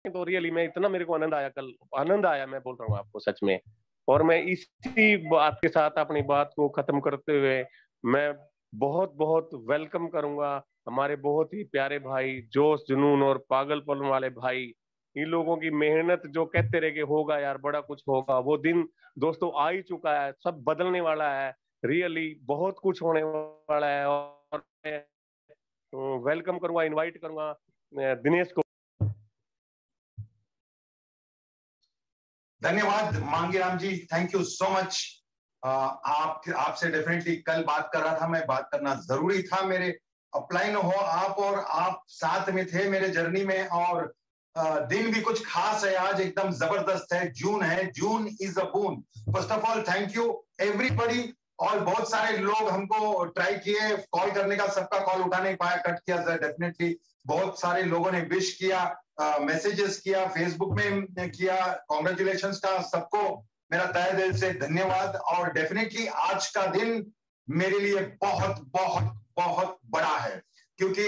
तो रियली मैं इतना, मेरे को आनंद आया, कल आनंद आया, मैं बोल रहा हूँ आपको सच में। और मैं इसी बात के साथ अपनी बात को खत्म करते हुए मैं बहुत बहुत वेलकम करूंगा हमारे बहुत ही प्यारे भाई, जोश जुनून और पागलपन वाले भाई। इन लोगों की मेहनत, जो कहते रहे कि होगा यार बड़ा कुछ होगा, वो दिन दोस्तों आ ही चुका है। सब बदलने वाला है, रियली बहुत कुछ होने वाला है। और मैं वेलकम करूंगा, इनवाइट करूंगा दिनेश को। धन्यवाद मांगीराम जी, थैंक यू सो मच। आपसे डेफिनेटली कल बात कर रहा था, मैं बात करना जरूरी था। मेरे अपलाइन हो आप, और आप साथ में थे मेरे जर्नी में। और दिन भी कुछ खास है आज, एकदम जबरदस्त है। जून है, June is a boon. First of all thank you everybody. और बहुत सारे लोग हमको ट्राई किए कॉल करने का, सबका कॉल उठा नहीं पाया, कट किया। डेफिनेटली बहुत सारे लोगों ने विश किया, मैसेजेस किया, फेसबुक में किया, कॉन्ग्रेचुलेशंस का सबको मेरा तहे दिल से धन्यवाद। और डेफिनेटली आज का दिन मेरे लिए बहुत बहुत बहुत बड़ा है, क्योंकि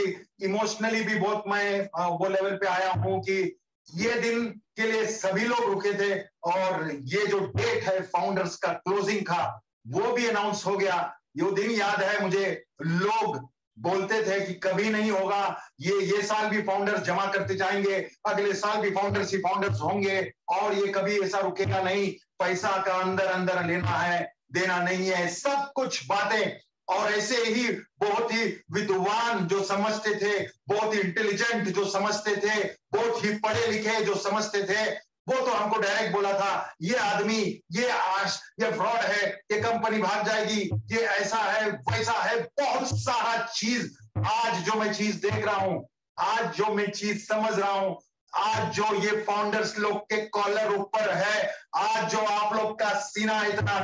इमोशनली भी बहुत मैं वो लेवल पे आया हूं कि ये दिन के लिए सभी लोग रुके थे। और ये जो डेट है फाउंडर्स का क्लोजिंग का, वो भी अनाउंस हो गया। ये दिन याद है मुझे, लोग बोलते थे कि कभी नहीं होगा, ये साल भी फाउंडर्स जमा करते जाएंगे, अगले साल भी फाउंडर्स ही फाउंडर्स होंगे, और ये कभी ऐसा रुकेगा नहीं। पैसा का अंदर अंदर लेना है, देना नहीं है, सब कुछ बातें। और ऐसे ही बहुत ही विद्वान जो समझते थे, बहुत ही इंटेलिजेंट जो समझते थे, बहुत ही पढ़े लिखे जो समझते थे, वो तो हमको डायरेक्ट बोला था ये आदमी, ये फ्रॉड है, ये कंपनी भाग जाएगी, ये ऐसा है वैसा है, बहुत सारा चीज। आज जो मैं चीज देख रहा हूं, आज जो मैं चीज समझ रहा हूं, आज जो ये फाउंडर्स लोग के कॉलर ऊपर है, आज जो आप लोग का सीना इतना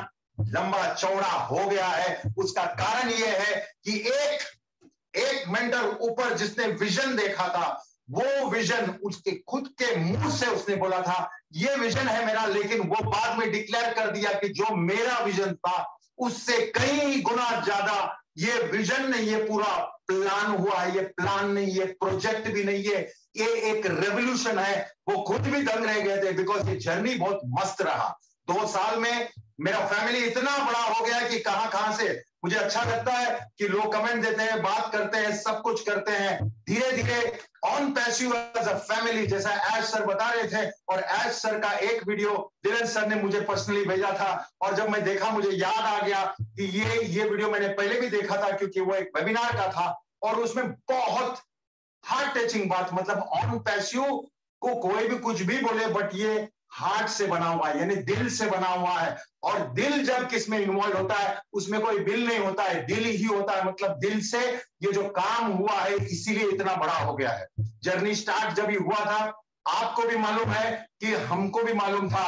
लंबा चौड़ा हो गया है, उसका कारण ये है कि एक मेंटर ऊपर जिसने विजन देखा था, वो विजन उसके खुद के मुंह से उसने बोला था ये विजन है मेरा, लेकिन वो बाद में डिक्लेयर कर दिया कि जो मेरा विजन था उससे कई गुना ज्यादा ये विजन नहीं, ये पूरा प्लान हुआ है। ये प्लान नहीं, ये प्रोजेक्ट भी नहीं है, ये एक रेवोल्यूशन है। वो खुद भी दंग रह गए थे, बिकॉज ये जर्नी बहुत मस्त रहा। 2 साल में मेरा फैमिली इतना बड़ा हो गया कि कहां से मुझे अच्छा लगता है कि लोग कमेंट देते हैं, बात करते हैं, सब कुछ करते हैं। धीरे धीरे on passive as a family, जैसा एश सर बता रहे थे। और एश सर का एक वीडियो धीरेन्द्र सर ने मुझे पर्सनली भेजा था, और जब मैं देखा मुझे याद आ गया कि ये वीडियो मैंने पहले भी देखा था, क्योंकि वो एक वेबिनार का था। और उसमें बहुत हार्ट टचिंग बात, मतलब ऑन पैसिव को कोई भी कुछ भी बोले, बट ये हार्ट से बना हुआ है, यानी दिल से बना हुआ है। और दिल जब किसमें इन्वॉल्व होता है, उसमें कोई बिल नहीं होता है, दिल ही होता है। मतलब दिल से ये जो काम हुआ है, इसीलिए इतना बड़ा हो गया है। जर्नी स्टार्ट जब ये हुआ था, आपको भी मालूम है कि हमको भी मालूम था।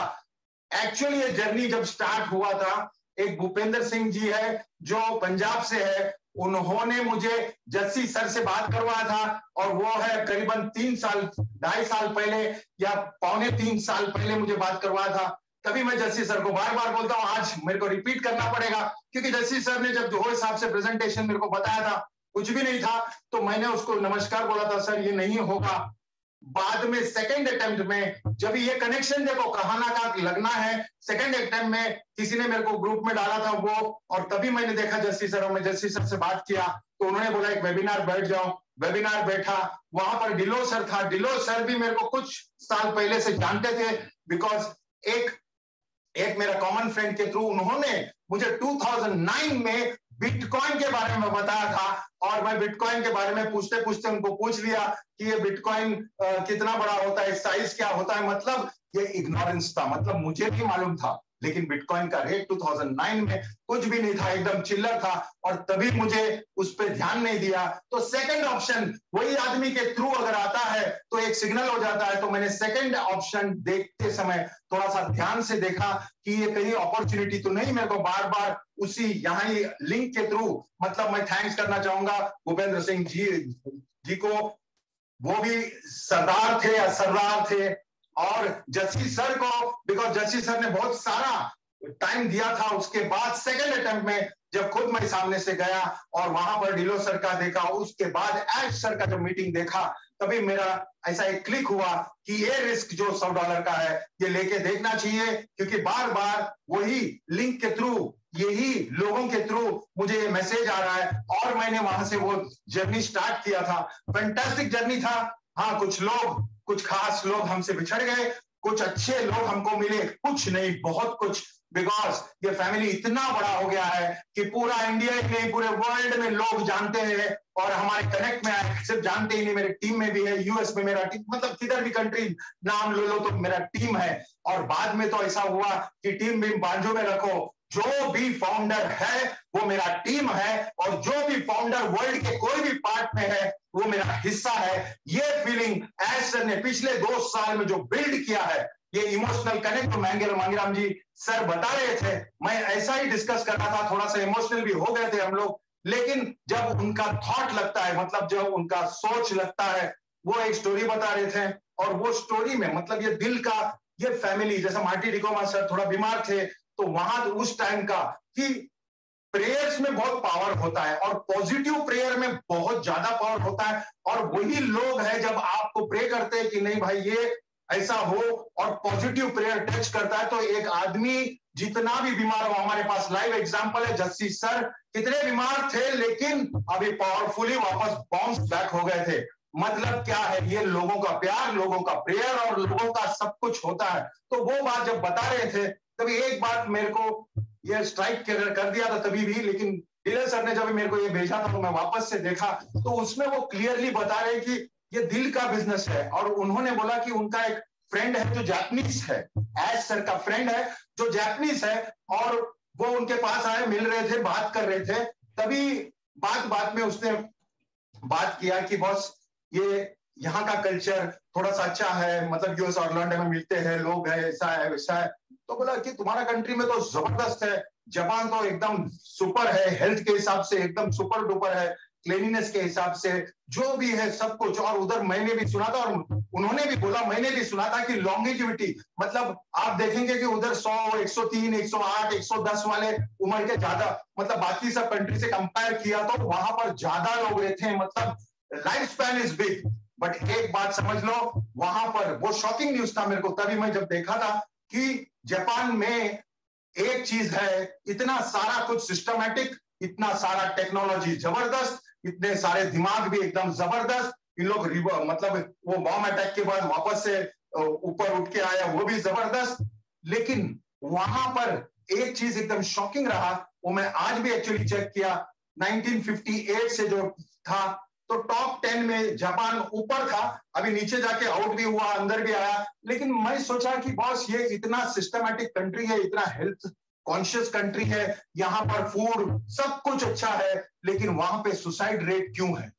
एक्चुअली ये जर्नी जब स्टार्ट हुआ था, एक भूपेंद्र सिंह जी है जो पंजाब से है, उन्होंने मुझे जस्सी सर से बात करवाया था। और वो है करीबन 3 साल 2.5 साल पहले या 2.25 साल पहले मुझे बात करवाया था। तभी मैं जस्सी सर को बार बार बोलता हूं, आज मेरे को रिपीट करना पड़ेगा, क्योंकि जस्सी सर ने जब जो हिसाब से प्रेजेंटेशन मेरे को बताया था, कुछ भी नहीं था। तो मैंने उसको नमस्कार बोला था, सर ये नहीं होगा। बाद में सेकंड अटेम्प्ट में जब ये कनेक्शन देखो कहां ना कहां लगना है, सेकंड अटेम्प्ट में किसी ने मेरे को ग्रुप में डाला था वो, और तभी मैंने देखा जस्सी सर, और मैं जस्सी सर से बात किया तो उन्होंने बोला एक वेबिनार बैठ जाओ। वेबिनार बैठा, वहां पर डिलो सर था। डिलो सर भी मेरे को कुछ साल पहले से जानते थे, बिकॉज एक मेरा कॉमन फ्रेंड के थ्रू उन्होंने मुझे 2009 में बिटकॉइन के बारे में बताया था। और मैं बिटकॉइन के बारे में पूछते पूछते उनको पूछ लिया कि ये बिटकॉइन कितना बड़ा होता है, साइज क्या होता है। मतलब ये इग्नोरेंस था, मतलब मुझे भी मालूम था, लेकिन बिटकॉइन का रेट 2009 में कुछ भी नहीं था, एकदम चिल्लर था। और तभी मुझे उस पर ध्यान नहीं दिया। तो सेकंड ऑप्शन वही आदमी के थ्रू अगर आता है तो एक सिग्नल हो जाता है। तो मैंने सेकंड ऑप्शन देखते समय थोड़ा सा ध्यान से देखा कि ये कहीं अपॉर्चुनिटी तो नहीं मेरे को बार बार उसी यहाँ ही लिंक के थ्रू। मतलब मैं थैंक्स करना चाहूंगा भूपेंद्र सिंह जी को, वो भी सरदार थे या सर्दार थे। और जस्सी सर को, बिकॉज जस्सी सर ने बहुत सारा टाइम दिया था। उसके बाद सेकंड अटेम्प्ट में जब खुद मैं सामने से गया और वहां पर डिलो सर का देखा, उसके बाद एश सर का जब मीटिंग देखा, तभी मेरा ऐसा एक क्लिक हुआ कि ये रिस्क जो $100 का है ये लेके देखना चाहिए, क्योंकि बार बार वही लिंक के थ्रू, यही लोगों के थ्रू मुझे ये मैसेज आ रहा है, और मैंने वहां से वो जर्नी स्टार्ट किया था। फैंटास्टिक जर्नी था। हाँ, कुछ खास लोग हमसे बिछड़ गए, कुछ अच्छे लोग हमको मिले, कुछ नहीं बहुत कुछ, बिकॉज ये फैमिली इतना बड़ा हो गया है कि पूरा इंडिया ही नहीं पूरे वर्ल्ड में लोग जानते हैं और हमारे कनेक्ट में आए। सिर्फ जानते ही नहीं, मेरे टीम में भी है, यूएस में मेरा टीम, मतलब किधर भी कंट्री नाम ले लो तो मेरा टीम है। और बाद में तो ऐसा हुआ कि टीम भी बांझों में रखो, जो भी फाउंडर है वो मेरा टीम है, और जो भी फाउंडर वर्ल्ड के कोई भी पार्ट में है वो मेरा हिस्सा है। ये फीलिंग एज सर ने पिछले 2 साल में जो बिल्ड किया है, ये इमोशनल कनेक्ट, तो मांगेराम जी सर बता रहे थे, मैं ऐसा ही डिस्कस कर रहा था, थोड़ा सा इमोशनल भी हो गए थे हम लोग। लेकिन जब उनका थॉट लगता है, मतलब जब उनका सोच लगता है, वो एक स्टोरी बता रहे थे, और वो स्टोरी में मतलब ये दिल का, ये फैमिली, जैसे मार्टी डिकोमा सर थोड़ा बीमार थे, तो वहां उस टाइम का कि प्रेयर्स में बहुत पावर होता है, और पॉजिटिव प्रेयर में बहुत ज्यादा पावर होता है। और वही लोग हैं जब आपको प्रे करते हैं कि नहीं भाई ये ऐसा हो, और पॉजिटिव प्रेयर टच करता है, तो एक आदमी जितना भी बीमार हो, हमारे पास लाइव एग्जांपल है, जस्सी सर कितने बीमार थे लेकिन अभी पावरफुली वापस बाउंस बैक हो गए थे। मतलब क्या है, ये लोगों का प्यार, लोगों का प्रेयर और लोगों का सब कुछ होता है। तो वो बात जब बता रहे थे, तभी एक बात मेरे को ये स्ट्राइक कर दिया था तभी भी, लेकिन डीलर सर ने जब मेरे को ये भेजा था तो मैं वापस से देखा, तो उसमें वो क्लियरली बता रहे कि ये दिल का बिजनेस है। और उन्होंने बोला कि उनका एक फ्रेंड है जो जापानीज है, एज सर का फ्रेंड है जो जापानीज है, और वो उनके पास आए, मिल रहे थे, बात कर रहे थे, तभी बात में उसने बात किया कि बॉस ये यहाँ का कल्चर थोड़ा सा अच्छा है, मतलब यूएस ऑरलैंडो में मिलते हैं लोग, है ऐसा है वैसा है। तो बोला कि तुम्हारा कंट्री में तो जबरदस्त है, जापान तो एकदम सुपर है, हेल्थ के हिसाब से एकदम सुपर डुपर है, क्लीनिनेस के हिसाब से जो भी है सब कुछ। और उधर मैंने भी सुना था, और उन्होंने भी बोला, मैंने भी सुना था कि लॉन्गेजिविटी, मतलब आप देखेंगे कि उधर 100, 103, 108, 110 वाले उम्र के ज्यादा, मतलब बाकी सब कंट्री से कंपेयर किया तो वहां पर ज्यादा लोग रहते हैं, मतलब life span is big. But एक बात समझ लो, वहां पर वो शॉकिंग न्यूज था मेरे को, तभी मैं जब देखा था कि जापान में एक चीज है, इतना सारा कुछ सिस्टमैटिक, इतना सारा टेक्नोलॉजी जबरदस्त, इतने सारे दिमाग भी एकदम जबरदस्त, इन लोग मतलब वो बॉम्ब अटैक के बाद वापस से ऊपर उठ के आया, वो भी जबरदस्त। लेकिन वहां पर एक चीज एकदम शॉकिंग रहा, वो मैं आज भी एक्चुअली चेक किया, 1958 से जो था, तो टॉप 10 में जापान ऊपर था, अभी नीचे जाके आउट भी हुआ, अंदर भी आया। लेकिन मैं सोचा कि बॉस ये इतना सिस्टमैटिक कंट्री है, इतना हेल्थ कॉन्शियस कंट्री है, यहाँ पर फूड सब कुछ अच्छा है, लेकिन वहां पे सुसाइड रेट क्यों है?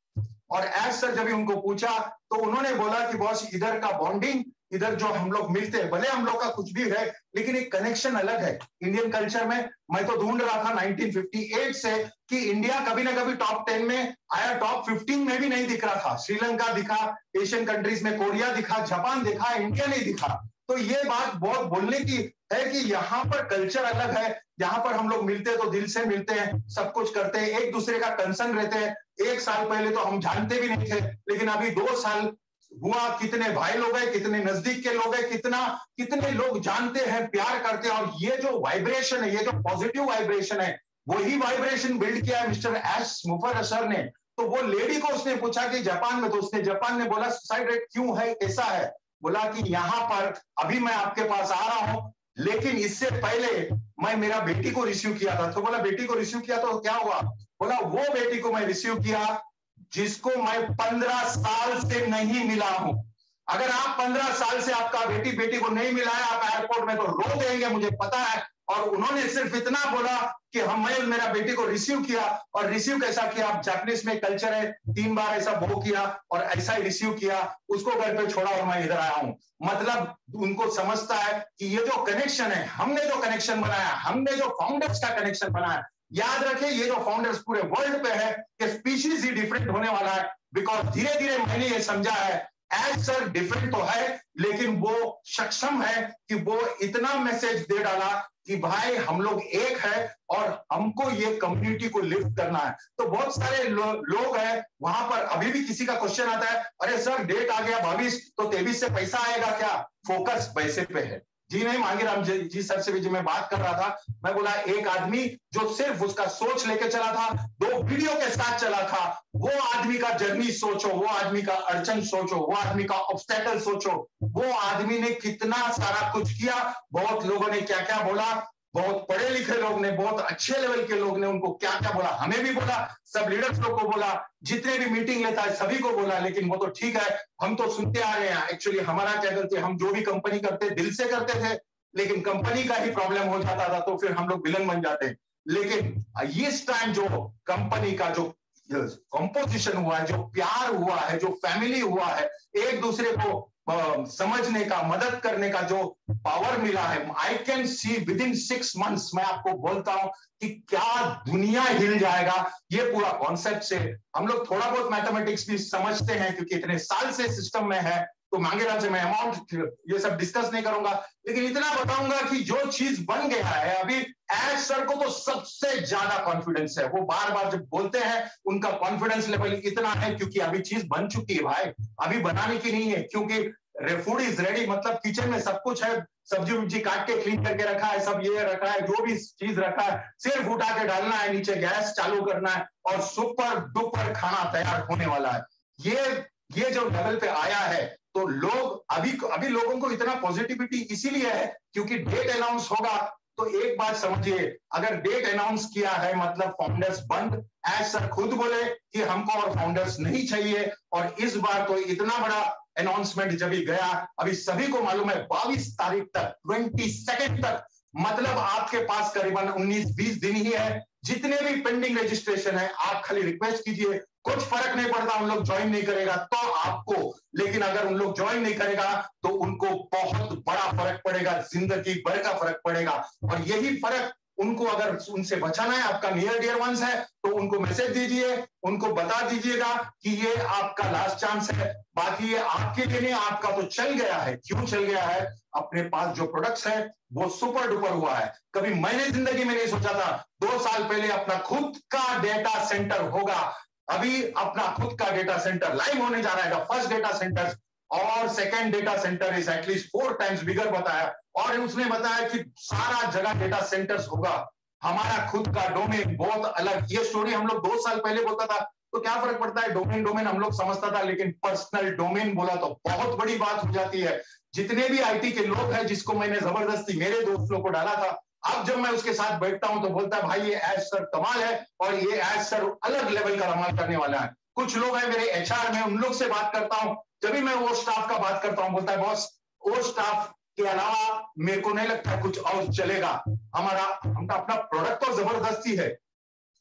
और एज सर जब उनको पूछा तो उन्होंने बोला कि बॉस इधर का बॉन्डिंग, इधर जो हम लोग मिलते हैं, भले हम लोग का कुछ भी है लेकिन एक कनेक्शन अलग है इंडियन कल्चर में। मैं तो ढूंढ रहा था 1958 से कि इंडिया कभी ना कभी टॉप 10 में आया, टॉप 15 में भी नहीं दिख रहा था। श्रीलंका दिखा, एशियन कंट्रीज में कोरिया दिखा, जापान दिखा, इंडिया नहीं दिखा। तो ये बात बहुत बोलने की है कि यहाँ पर कल्चर अलग है, यहाँ पर हम लोग मिलते हैं तो दिल से मिलते हैं, सब कुछ करते हैं, एक दूसरे का कंसर्न रहते हैं। 1 साल पहले तो हम जानते भी नहीं थे, लेकिन अभी 2 साल हुआ, कितने भाई लोग हैं, कितने नजदीक के लोग हैं, कितने लोग जानते हैं, प्यार करते हैं। और ये जो वाइब्रेशन है, ये जो पॉजिटिव वाइब्रेशन है, वही वाइब्रेशन बिल्ड किया है मिस्टर एस मुफर सर ने। तो वो लेडी को उसने पूछा कि जापान में, तो उसने जापान ने बोला सुसाइड रेट क्यों है, कैसा है? बोला कि यहाँ पर अभी मैं आपके पास आ रहा हूं, लेकिन इससे पहले मैं मेरा बेटी को रिसीव किया था। तो बोला बेटी को रिसीव किया तो क्या हुआ? बोला वो बेटी को मैं रिसीव किया जिसको मैं 15 साल से नहीं मिला हूं। अगर आप 15 साल से आपका बेटी को नहीं मिला है, आप एयरपोर्ट में तो रो देंगे, मुझे पता है। और उन्होंने सिर्फ इतना बोला कि मैं मेरा बेटी को रिसीव किया। और रिसीव कैसा किया? आप जापानीज में कल्चर है, 3 बार ऐसा बो किया और ऐसा ही रिसीव किया, उसको घर पे छोड़ा और मैं इधर आया हूं। मतलब उनको समझता है कि ये जो कनेक्शन है, हमने जो कनेक्शन बनाया, हमने जो फाउंडर्स का कनेक्शन बनाया, याद रखें ये जो फाउंडर्स पूरे वर्ल्ड पे है, कि स्पीशीज ही डिफरेंट होने वाला है। बिकॉज धीरे धीरे मैंने ये समझा है, एज सर डिफरेंट तो है, लेकिन वो सक्षम है कि वो इतना मैसेज दे डाला कि भाई हम लोग एक है और हमको ये कम्युनिटी को लिफ्ट करना है। तो बहुत सारे लोग हैं वहां पर, अभी भी किसी का क्वेश्चन आता है, अरे सर डेट आ गया 22 तो 23 से पैसा आएगा क्या? फोकस पैसे पे है। जी नहीं, मांगेराम जी सर से भी जो मैं बात कर रहा था, मैं बोला एक आदमी जो सिर्फ उसका सोच लेके चला था, 2 वीडियो के साथ चला था, वो आदमी का जर्नी सोचो, वो आदमी का अड़चन सोचो, वो आदमी का ऑब्स्टेकल सोचो, वो आदमी ने कितना सारा कुछ किया। बहुत लोगों ने क्या क्या बोला, बहुत पढ़े लिखे लोग ने, बहुत अच्छे लेवल के लोग ने उनको क्या क्या बोला, हमें भी बोला, सब लीडर्स लोग को बोला, जितने भी मीटिंग लेता है सभी को बोला। लेकिन वो तो ठीक है, हम तो सुनते आ रहे हैं। एक्चुअली हमारा क्या करते, हम जो भी कंपनी करते दिल से करते थे, लेकिन कंपनी का ही प्रॉब्लम हो जाता था तो फिर हम लोग विलन बन जाते। लेकिन इस टाइम जो कंपनी का जो कंपोजिशन हुआ है, जो प्यार हुआ है, जो फैमिली हुआ है, एक दूसरे को समझने का, मदद करने का जो पावर मिला है, I can see with in 6 months, मैं आपको बोलता हूं कि क्या दुनिया हिल जाएगा ये पूरा कॉन्सेप्ट से। हम लोग थोड़ा बहुत मैथमेटिक्स भी समझते हैं क्योंकि इतने साल से सिस्टम में है, तो मांगेराम से मैं अमाउंट ये सब डिस्कस नहीं करूंगा, लेकिन इतना बताऊंगा कि जो चीज बन गया है अभी, एज सर को तो सबसे ज्यादा कॉन्फिडेंस है। वो बार बार जब बोलते हैं उनका कॉन्फिडेंस लेवल इतना है क्योंकि अभी चीज बन चुकी है भाई, अभी बनाने की नहीं है। क्योंकि फूड इज रेडी, मतलब किचन में सब कुछ है, सब्जी उब्जी काट के क्लीन करके रखा है, सब ये रखा है, जो भी चीज रखा है सिर्फ उठा के डालना है, नीचे गैस चालू करना है और सुपर डुपर खाना तैयार होने वाला है। ये जो लेवल पे आया है, तो लोग अभी लोगों को इतना पॉजिटिविटी इसीलिए है क्योंकि डेट अनाउंस होगा। तो एक बात समझिए, अगर डेट अनाउंस किया है मतलब फाउंडर्स बंद, एज सर खुद बोले कि हमको और फाउंडर्स नहीं चाहिए। और इस बार तो इतना बड़ा अनाउंसमेंट जब ही गया, अभी सभी को मालूम है 22 तारीख तक, 22 तक, मतलब आपके पास करीबन 19-20 दिन ही है। जितने भी पेंडिंग रजिस्ट्रेशन है आप खाली रिक्वेस्ट कीजिए, कुछ फर्क नहीं पड़ता उन लोग ज्वाइन नहीं करेगा तो आपको, लेकिन अगर उन लोग ज्वाइन नहीं करेगा तो उनको बहुत बड़ा फर्क पड़ेगा, जिंदगी भर का फर्क पड़ेगा। और यही फर्क उनको, अगर उनसे बचाना है, आपका नियर डियर वंस है तो उनको मैसेज दीजिए, उनको बता दीजिएगा कि ये आपका लास्ट चांस है। बाकी ये आपके लिए नहीं, आपका तो चल गया है। क्यों चल गया है? अपने पास जो प्रोडक्ट्स है वो सुपर डुपर हुआ है। कभी मैंने जिंदगी में नहीं सोचा था 2 साल पहले अपना खुद का डेटा सेंटर होगा। अभी अपना खुद का डेटा सेंटर लाइव होने जा रहा है। फर्स्ट डेटा सेंटर और second data centre is at least 4 times bigger बताया, और उसने बताया कि सारा जगह डेटा सेंटर्स होगा। हमारा खुद का डोमेन बहुत अलग, ये स्टोरी हम लोग 2 साल पहले बोलता था तो क्या फर्क पड़ता है, डोमेन हम लोग समझता था, लेकिन पर्सनल डोमेन बोला तो बहुत बड़ी बात हो जाती है। जितने भी आईटी के लोग हैं जिसको मैंने जबरदस्ती मेरे दोस्तों को डाला था, अब जब मैं उसके साथ बैठता हूं तो बोलता है भाई ये एज सर कमाल है और ये एज सर अलग लेवल का कमाल करने वाला है। कुछ लोग हैं मेरे एचआर में, उन लोग से बात करता हूं, जब भी मैं वो स्टाफ का बात करता हूं बोलता है बॉस वो स्टाफ के अलावा मेरे को नहीं लगता कुछ और चलेगा। हमका अपना प्रोडक्ट तो जबरदस्ती है,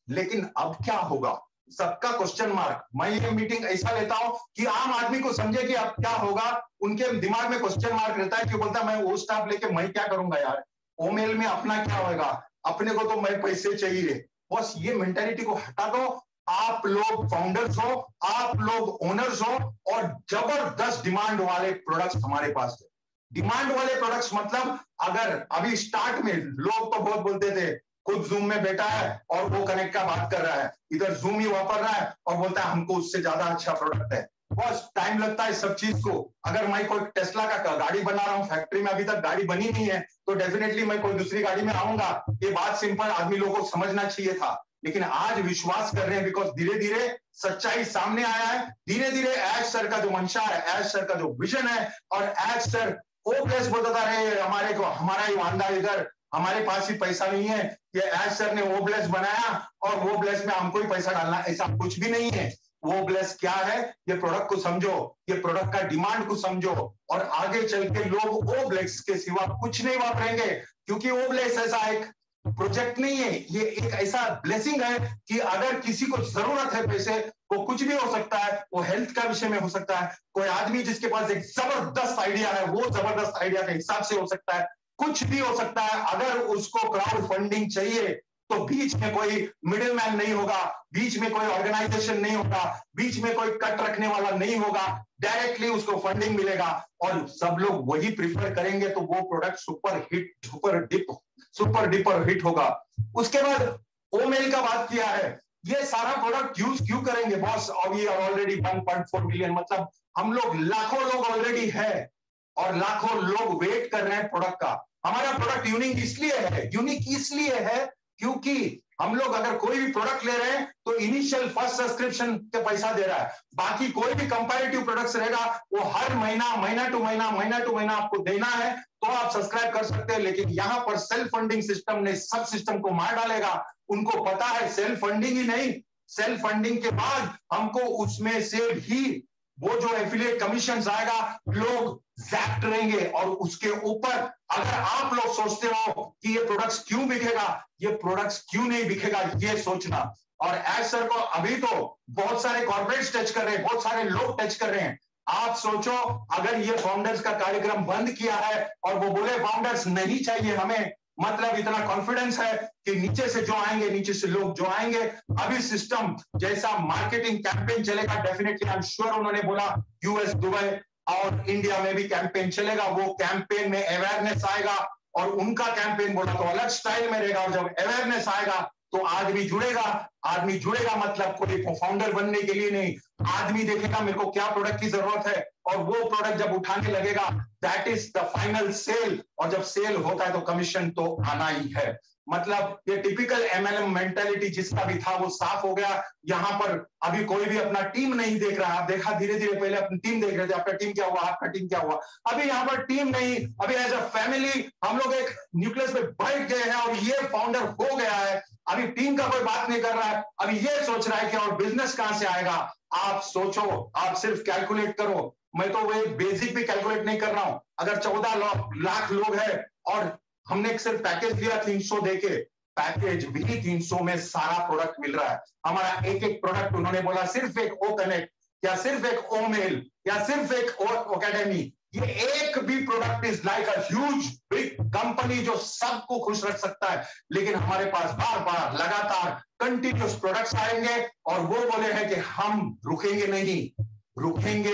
लेकिन अब क्या होगा सबका क्वेश्चन मार्क। मैं ये मीटिंग ऐसा लेता हूं कि आम आदमी को समझे कि अब क्या होगा, उनके दिमाग में क्वेश्चन मार्क रहता है कि बोलता है मैं वो स्टाफ लेके मैं क्या करूंगा यार, ओमेल में अपना क्या होगा, अपने को तो मैं पैसे चाहिए। बस ये मेंटालिटी को हटा दो। आप लोग फाउंडर्स हो, आप लोग ओनर्स हो, और जबरदस्त डिमांड वाले प्रोडक्ट्स हमारे पास है। डिमांड वाले प्रोडक्ट्स मतलब, अगर अभी स्टार्ट में लोग तो बहुत बोलते थे खुद जूम में बैठा है और वो कनेक्ट का बात कर रहा है, इधर जूम ही वापर रहा है और बोलता है हमको उससे ज्यादा अच्छा प्रोडक्ट है। बस टाइम लगता है सब चीज को। अगर मैं कोई टेस्ला का गाड़ी बना रहा हूँ, फैक्ट्री में अभी तक गाड़ी बनी नहीं है, तो डेफिनेटली मैं कोई दूसरी गाड़ी में आऊंगा। ये बात सिंपल आदमी लोगों को समझना चाहिए था, लेकिन आज विश्वास कर रहे हैं बिकॉज धीरे धीरे सच्चाई सामने आया है। धीरे धीरे एज सर का जो मंशा है, एज सर का जो विजन है, और एज सर वो प्लेस बोलता था रहे हमारे को, हमारा ही वांदा इधर, हमारे पास ही पैसा नहीं है, ये एज सर ने वो ब्लेस बनाया और वो ब्लेस में हमको ही पैसा डालना, ऐसा कुछ भी नहीं है। वो ब्लेस क्या है, ये प्रोडक्ट को समझो, ये प्रोडक्ट का डिमांड को समझो, और आगे चल के लोग वो ब्लेस के सिवा कुछ नहीं वापरेंगे, क्योंकि वो ब्लेस ऐसा एक प्रोजेक्ट नहीं है, ये एक ऐसा ब्लेसिंग है कि अगर किसी को जरूरत है पैसे, वो कुछ भी हो सकता है, वो हेल्थ का विषय में हो सकता है, कोई आदमी जिसके पास एक जबरदस्त आइडिया है वो जबरदस्त आइडिया के हिसाब से हो सकता है, कुछ भी हो सकता है। अगर उसको क्राउड फंडिंग चाहिए तो बीच में कोई मिडिल मैन नहीं होगा, बीच में कोई ऑर्गेनाइजेशन नहीं होगा, बीच में कोई कट रखने वाला नहीं होगा, डायरेक्टली उसको फंडिंग मिलेगा और सब लोग वही प्रिफर करेंगे, तो वो प्रोडक्ट सुपर डिपर हिट होगा। उसके बाद ओमेल का बात किया है, ये सारा प्रोडक्ट यूज क्यों करेंगे boss? We are already 1.4 million, मतलब हम लोग लाखों लोग ऑलरेडी है और लाखों लोग वेट कर रहे हैं प्रोडक्ट का। हमारा प्रोडक्ट यूनिक इसलिए है क्योंकि हम लोग अगर कोई भी प्रोडक्ट ले रहे हैं तो इनिशियल फर्स्ट सब्सक्रिप्शन का पैसा दे रहा है, बाकी कोई भी कंपैरेटिव प्रोडक्ट्स रहेगा वो हर महीना टू महीना आपको देना है, तो आप सब्सक्राइब कर सकते हैं। लेकिन यहाँ पर सेल्फ फंडिंग सिस्टम ने सब सिस्टम को मार डालेगा। उनको पता है सेल्फ फंडिंग ही नहीं, सेल्फ फंडिंग के बाद हमको उसमें से भी वो जो एफिलिएट कमीशन आएगा लोग जैक्ट रहेंगे। और उसके ऊपर अगर आप लोग सोचते हो कि ये प्रोडक्ट्स क्यों बिकेगा, ये प्रोडक्ट्स क्यों नहीं बिकेगा, ये सोचना। और एज सर को अभी तो बहुत सारे कॉर्पोरेट्स टच कर रहे हैं, बहुत सारे लोग टच कर रहे हैं। आप सोचो अगर ये फाउंडर्स का कार्यक्रम बंद किया है और वो बोले फाउंडर्स नहीं चाहिए हमें, मतलब इतना कॉन्फिडेंस है कि नीचे से जो आएंगे, नीचे से लोग जो आएंगे, अभी सिस्टम जैसा मार्केटिंग कैंपेन चलेगा डेफिनेटली, आई एम श्योर। उन्होंने बोला यूएस, दुबई और इंडिया में भी कैंपेन चलेगा, वो कैंपेन में अवेयरनेस आएगा और उनका कैंपेन बोला तो अलग स्टाइल में रहेगा। और जब अवेयरनेस आएगा तो आदमी जुड़ेगा मतलब कोई फाउंडर बनने के लिए नहीं, आदमी देखेगा मेरे को क्या प्रोडक्ट की जरूरत है और वो प्रोडक्ट जब उठाने लगेगा, that is the final sale. और जब सेल होता है तो कमीशन तो आना ही है। मतलब ये टिपिकल एमएलएम मेंटालिटी जिसका भी था वो साफ हो गया। यहाँ पर अभी कोई भी अपना टीम नहीं देख रहा। आप देखा धीरे धीरे, पहले अपनी टीम देख रहे थे, आपका टीम क्या हुआ, आपका टीम क्या हुआ। अभी यहाँ पर टीम नहीं, अभी एज अ फैमिली हम लोग एक न्यूक्लियस में बैठ गए हैं और ये फाउंडर हो गया है। अभी टीम का कोई बात नहीं कर रहा है, अभी ये सोच रहा है कि और बिजनेस कहां से आएगा। आप सोचो, आप सिर्फ कैलकुलेट करो। मैं तो वो बेसिक भी कैलकुलेट नहीं कर रहा हूं। अगर 14 लाख लोग हैं और हमने सिर्फ पैकेज दिया 300 देके, पैकेज भी 300 में सारा प्रोडक्ट मिल रहा है। हमारा एक एक प्रोडक्ट उन्होंने बोला सिर्फ एक ओ कनेक्ट या सिर्फ एक ओ मेल या सिर्फ एक ओ एकेडमी, ये एक भी product is like a huge big company जो सबको खुश रख सकता है। लेकिन हमारे पास बार बार लगातार कंटिन्यूस प्रोडक्ट्स आएंगे और वो बोले हैं कि हम रुकेंगे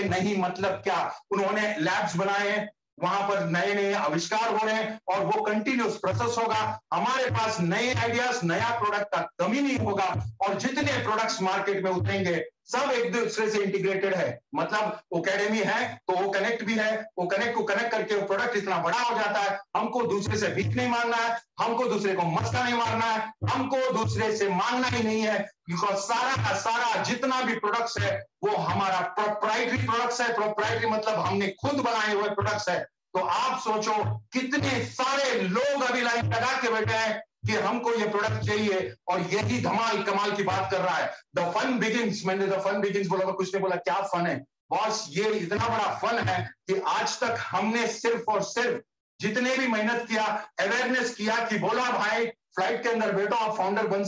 नहीं। मतलब क्या, उन्होंने लैब्स बनाए हैं, वहां पर नए नए आविष्कार हो रहे हैं और वो कंटिन्यूस प्रोसेस होगा। हमारे पास नए आइडियाज, नया प्रोडक्ट का कमी नहीं होगा और जितने प्रोडक्ट्स मार्केट में उतरेंगे सब एक दूसरे से इंटीग्रेटेड है। मतलब एकेडमी है तो वो कनेक्ट भी है, वो कनेक्ट को कनेक्ट करके वो प्रोडक्ट इतना बड़ा हो जाता है। हमको दूसरे से भीख नहीं मारना है, हमको दूसरे को मस्का नहीं मारना है, हमको दूसरे से मांगना ही नहीं है। बिकॉज सारा का सारा जितना भी प्रोडक्ट्स है वो हमारा प्रोप्राइटरी प्रोडक्ट्स है। प्रोप्राइटरी मतलब हमने खुद बनाए हुए प्रोडक्ट्स है। तो आप सोचो कितने सारे लोग अभी लाइन लगा के बैठे हैं कि हमको ये प्रोडक्ट चाहिए और यही धमाल कमाल की बात कर रहा है। द फन बिगिंस, मैंने द फन बिगिंस बोला तो कुछ ने बोला क्या फन है बॉस। ये इतना बड़ा फन है कि आज तक हमने सिर्फ और सिर्फ जितने भी मेहनत किया, अवेयरनेस किया कि बोला भाई फ्लाइट के अंदर बैठो, आप फाउंडर बन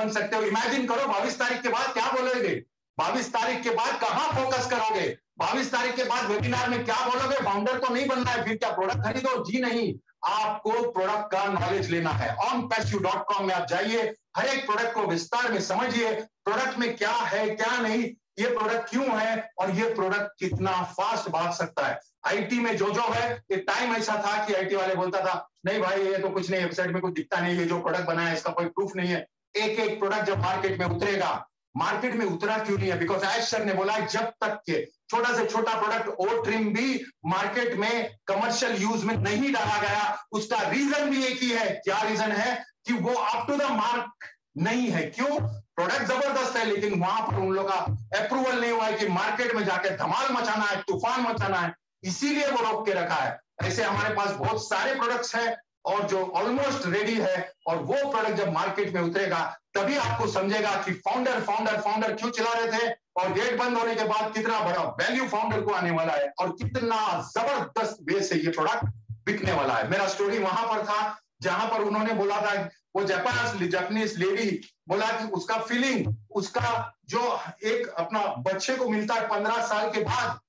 सकते हो। इमेजिन करो 22 तारीख के बाद क्या बोलोगे, 22 तारीख के बाद कहां फोकस करोगे, 22 तारीख के बाद वेबिनार में क्या बोलोगे। फाउंडर तो नहीं बनना है, फिर क्या प्रोडक्ट खरीदो, जी नहीं। आपको प्रोडक्ट का नॉलेज लेना है। onpassive.com में आप जाइए, हर एक प्रोडक्ट को विस्तार में समझिए, प्रोडक्ट में क्या है क्या नहीं, ये प्रोडक्ट क्यों है और ये प्रोडक्ट कितना फास्ट भाग सकता है। आईटी में जो है, एक टाइम ऐसा था कि आईटी वाले बोलता था नहीं भाई ये तो कुछ नहीं, वेबसाइट में कुछ दिखता नहीं, ये जो प्रोडक्ट बना है इसका कोई प्रूफ नहीं है। एक एक प्रोडक्ट जब मार्केट में उतरेगा, मार्केट में उतरा क्यों नहीं है, बिकॉज आज सर ने बोला जब तक के छोटा से छोटा प्रोडक्ट ओ ट्रिम भी मार्केट में कमर्शियल यूज में नहीं डाला गया, उसका रीजन भी एक ही है। क्या रीजन है कि वो अप टू द मार्क नहीं है। क्यों, प्रोडक्ट जबरदस्त है लेकिन वहां पर उन लोगों का अप्रूवल नहीं हुआ है कि मार्केट में जाके धमाल मचाना है, तूफान मचाना है, इसीलिए वो रोक के रखा है। ऐसे हमारे पास बहुत सारे प्रोडक्ट्स हैं और जो ऑलमोस्ट रेडी है, और वो प्रोडक्ट जब मार्केट में उतरेगा तभी आपको समझेगा कि फाउंडर क्यों चला रहे थे और गेट बंद होने के बाद कितना बड़ा वैल्यू फाउंडर को आने वाला है और कितना जबरदस्त वे से ये प्रोडक्ट बिकने वाला है। मेरा स्टोरी वहां पर था जहां पर उन्होंने बोला था, वो जापानीज लेडी बोला कि उसका फीलिंग, उसका जो एक अपना बच्चे को मिलता है 15 साल के बाद,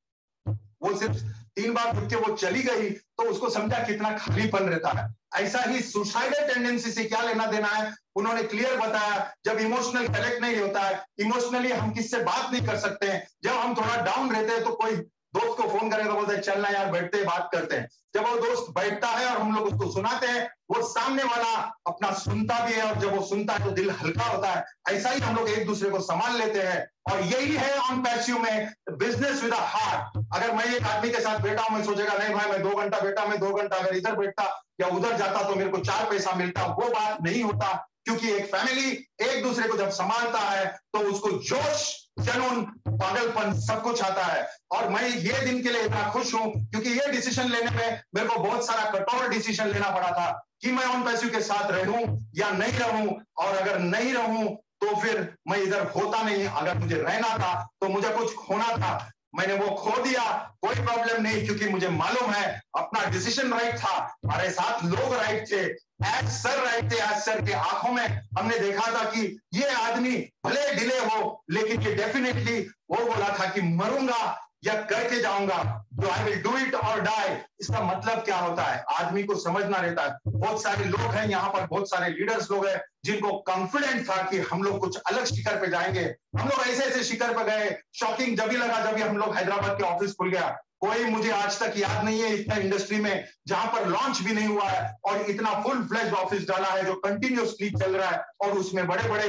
वो सिर्फ 3 बार रुक के वो चली गई तो उसको समझा कितना खालीपन रहता है। ऐसा ही सुसाइडल टेंडेंसी से क्या लेना देना है, उन्होंने क्लियर बताया। जब इमोशनल कनेक्ट नहीं होता है, इमोशनली हम किससे बात नहीं कर सकते हैं, जब हम थोड़ा डाउन रहते हैं तो कोई दोस्त को फोन करें तो बोलते हैं चलना यार बैठते हैं बात करते हैं। जब वो दोस्त बैठता है और हम लोग उसको सुनाते हैं, वो सामने वाला अपना सुनता भी है और जब वो सुनता है तो दिल हल्का होता है। ऐसा ही हम लोग एक दूसरे को संभाल लेते हैं और यही है ऑन पैसिव में बिजनेस विद अ हार्ट। अगर मैं एक आदमी के साथ बैठा हूं, मैं सोचेगा नहीं भाई मैं 2 घंटा बैठा, मैं 2 घंटा अगर इधर बैठता या उधर जाता तो मेरे को 4 पैसा मिलता, वो बात नहीं होता। क्योंकि एक फैमिली एक दूसरे को जब संभालता है तो उसको जोश, जुनून, पागलपन सब कुछ आता है। और मैं ये दिन के लिए इतना खुश हूं क्योंकि ये डिसीजन लेने में मेरे को बहुत सारा कठोर डिसीजन लेना पड़ा था कि मैं ऑन पैसिव के साथ रहूं या नहीं रहूं। और अगर नहीं रहूं तो फिर मैं इधर होता नहीं, अगर मुझे रहना था तो मुझे कुछ खोना था, मैंने वो खो दिया, कोई प्रॉब्लम नहीं, क्योंकि मुझे मालूम है अपना डिसीजन राइट था, हमारे साथ लोग राइट थे, एज सर राइट थे। एज सर के आंखों में हमने देखा था कि ये आदमी भले डिले हो लेकिन ये डेफिनेटली वो बोला था कि मरूंगा या करके जाऊंगा, जो आई विल डू इट और डाई। इसका मतलब क्या होता है आदमी को समझना रहता है। बहुत सारे लोग हैं यहाँ पर, बहुत सारे लीडर्स लोग हैं जिनको कॉन्फिडेंट था कि हम लोग कुछ अलग शिखर पे जाएंगे। हम लोग ऐसे ऐसे शिखर पे गए, शॉकिंग जब भी लगा जब भी हम लोग हैदराबाद के ऑफिस खुल गया। कोई मुझे आज तक याद नहीं है इतना इंडस्ट्री में जहां पर लॉन्च भी नहीं हुआ है और इतना फुल फ्लेज्ड ऑफिस डाला है जो कंटिन्यूअसली चल रहा है और उसमें बड़े बड़े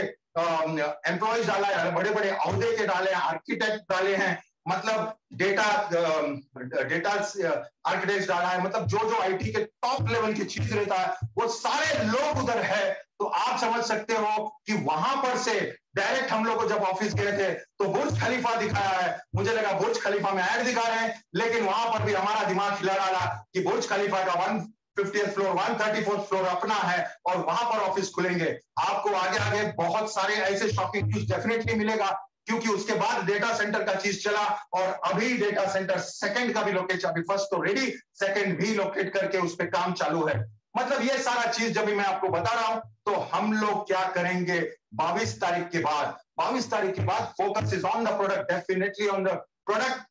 एम्प्लॉयज डाला है, बड़े बड़े अहदे के डाले हैं, आर्किटेक्ट डाले हैं, मतलब डेटा आर्किटेक्ट डाला है, मतलब जो आईटी के टॉप लेवल की चीज रहता है वो सारे लोग उधर है। तो आप समझ सकते हो कि वहां पर से डायरेक्ट हम लोग को जब ऑफिस गए थे तो बुर्ज खलीफा दिखाया है। मुझे लगा बुर्ज खलीफा में ऐड दिखा रहे हैं, लेकिन वहां पर भी हमारा दिमाग हिला डाला कि बुर्ज खलीफा का 150th फ्लोर 134th फ्लोर अपना है और वहां पर ऑफिस खुलेंगे। आपको आगे आगे बहुत सारे ऐसे शॉकिंग न्यूज डेफिनेटली मिलेगा क्योंकि उसके बाद डेटा सेंटर का चीज चला और अभी डेटा सेंटर सेकंड का भी लोकेट, अभी फर्स्ट तो रेडी, सेकंड भी लोकेट करके उस पर काम चालू है। मतलब ये सारा चीज जब भी मैं आपको बता रहा हूं तो हम लोग क्या करेंगे 22 तारीख के बाद। 22 तारीख के बाद focus is on the product, definitely on the product.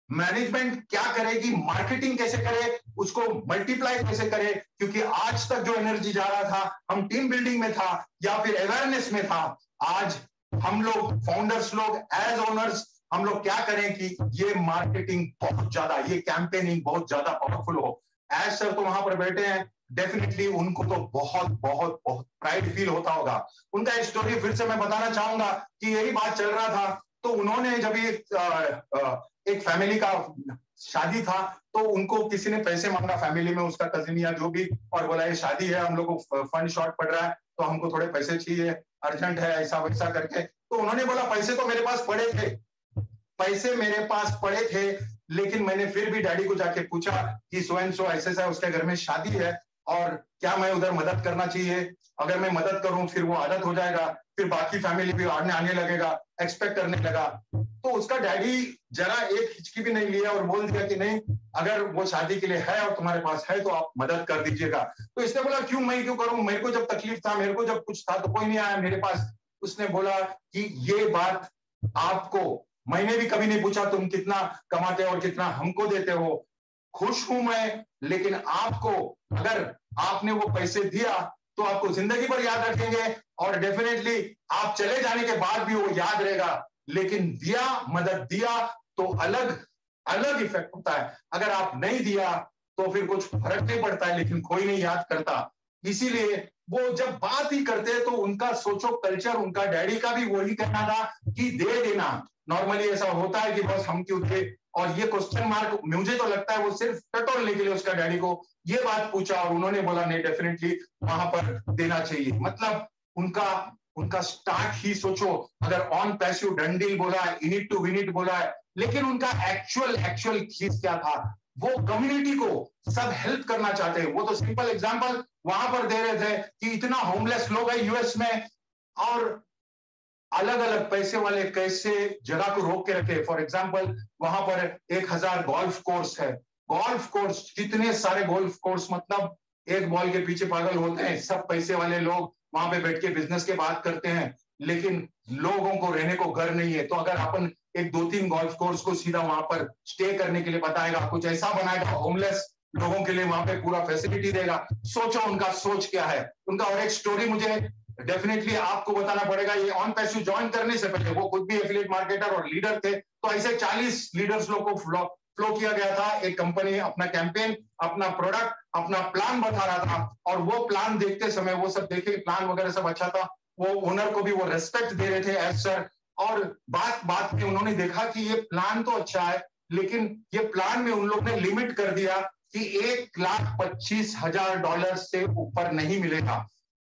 Management क्या करेगी, मार्केटिंग कैसे करे, उसको मल्टीप्लाई कैसे करे, क्योंकि आज तक जो एनर्जी जा रहा था हम टीम बिल्डिंग में था या फिर अवेयरनेस में था, आज हम लोग फाउंडर्स लोग एज ओनर्स हम लोग क्या करें कि ये मार्केटिंग बहुत ज्यादा, ये कैंपेनिंग बहुत ज्यादा पावरफुल हो। एज सर तो वहां पर बैठे हैं, डेफिनेटली उनको तो बहुत बहुत बहुत प्राइड फील होता होगा। उनका एक स्टोरी फिर से मैं बताना चाहूंगा कि यही बात चल रहा था तो उन्होंने जब एक फैमिली का शादी था तो उनको किसी ने पैसे मांगा फैमिली में, उसका कजिन या जो भी, और बोला ये शादी है, हम लोग को फंड शॉर्ट पड़ रहा है तो हमको थोड़े पैसे चाहिए, अर्जेंट है, ऐसा वैसा करके। तो उन्होंने बोला पैसे तो मेरे पास पड़े थे, पैसे मेरे पास पड़े थे, लेकिन मैंने फिर भी डैडी को जाके पूछा कि सो एंड सो ऐसे ऐसा उसके घर में शादी है और क्या मैं उधर मदद करना चाहिए, अगर मैं मदद करूं फिर वो आदत हो जाएगा, फिर बाकी फैमिली भी आने लगेगा, एक्सपेक्ट करने लगा। तो उसका डैडी जरा एक हिचकी भी नहीं लिया और बोल दिया कि नहीं, अगर वो शादी के लिए है और तुम्हारे पास है तो आप मदद कर दीजिएगा। तो इसने बोला क्यों, मैं क्यों करूं, मेरे को जब तकलीफ था, मेरे को जब कुछ था तो कोई नहीं आया मेरे पास। उसने बोला कि ये बात आपको मैंने भी कभी नहीं पूछा तुम कितना कमाते हो और कितना हमको देते हो, खुश हूं मैं, लेकिन आपको अगर आपने वो पैसे दिया तो आपको जिंदगी भर याद रखेंगे और डेफिनेटली आप चले जाने के बाद भी वो याद रहेगा। लेकिन दिया, मदद दिया तो अलग अलग इफेक्ट होता है, अगर आप नहीं दिया तो फिर कुछ फर्क नहीं पड़ता है, लेकिन कोई नहीं याद करता। इसीलिए वो जब बात ही करते तो उनका सोचो कल्चर, उनका डैडी का भी वही कहना था कि दे देना। नॉर्मली ऐसा होता है कि बस हम क्यों थे, और ये क्वेश्चन मार्क मुझे तो लगता है वो सिर्फ टटोलने के लिए उसका डैडी को ये बात पूछा और उन्होंने बोला नहीं डेफिनेटली वहां पर देना चाहिए। मतलब उनका उनका स्टार्ट ही सोचो, अगर ऑन पैसिव डंडील बोला है, इनिट टू विनिट बोला है, लेकिन उनका एक्चुअल चीज क्या था, वो कम्युनिटी को सब हेल्प करना चाहते हैं। वो तो सिंपल एग्जांपल वहां पर दे रहे थे कि इतना होमलेस लोग है यूएस में और अलग अलग पैसे वाले कैसे जगह को रोक के रखे। फॉर एग्जांपल वहां पर 1000 गोल्फ कोर्स है, गोल्फ कोर्स, कितने सारे गोल्फ कोर्स, मतलब एक बॉल के पीछे पागल होते हैं सब पैसे वाले लोग, वहां पे बैठ के बिजनेस के बात करते हैं, लेकिन लोगों को रहने को घर नहीं है। तो अगर अपन एक 2-3 गोल्फ कोर्स को सीधा वहां पर स्टे करने के लिए बताएगा, कुछ ऐसा बनाएगा होमलेस लोगों के लिए वहां पे पूरा फैसिलिटी देगा। सोचो उनका सोच क्या है उनका। और एक स्टोरी मुझे डेफिनेटली आपको बताना पड़ेगा, ये ऑन पैसिव ज्वाइन करने से पहले वो खुद भी एफिलिएट मार्केटर और लीडर थे, तो ऐसे 40 लीडर्स लोग को फ्लो किया गया था। एक कंपनी अपना कैंपेन, अपना प्रोडक्ट, अपना प्लान बता रहा था, और वो प्लान देखते समय वो सब देखे, प्लान वगैरह सब अच्छा था, वो ओनर को भी वो रेस्पेक्ट दे रहे थे एज सर। और बात में उन्होंने देखा कि ये प्लान तो अच्छा है, लेकिन ये प्लान में उन लोग ने लिमिट कर दिया कि $1,25,000 से ऊपर नहीं मिलेगा,